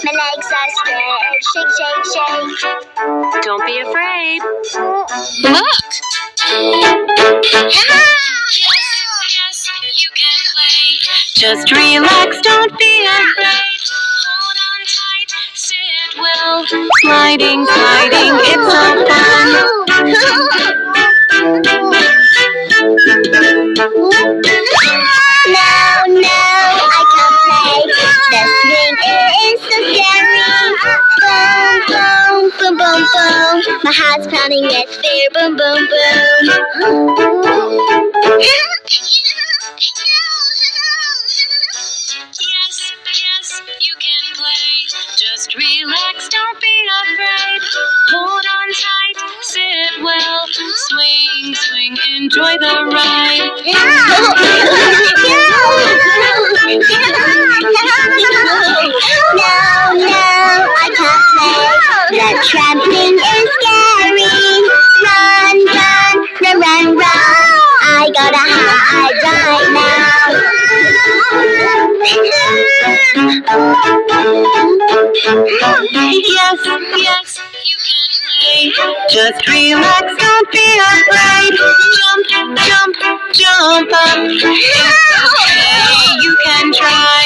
My legs are spread. Shake, shake, shake. Don't be afraid. Look! Yes, you can play. Just relax, don't be afraid. Hold on tight, sit well. Sliding, sliding, it's so fun. No, I can't play. The swing is so scary. Boom, boom, boom, boom, boom. My heart's pounding with fear. Boom, boom, boom. Yes, you can play. Just relax, don't be afraid. Hold on tight, sit well. Swing, swing, enjoy the ride. No, I can't play. The trampoline is scary. Run, run. I gotta hide right now. Yes, you can play. Just relax, don't be afraid. Jump up. It's okay, you can try.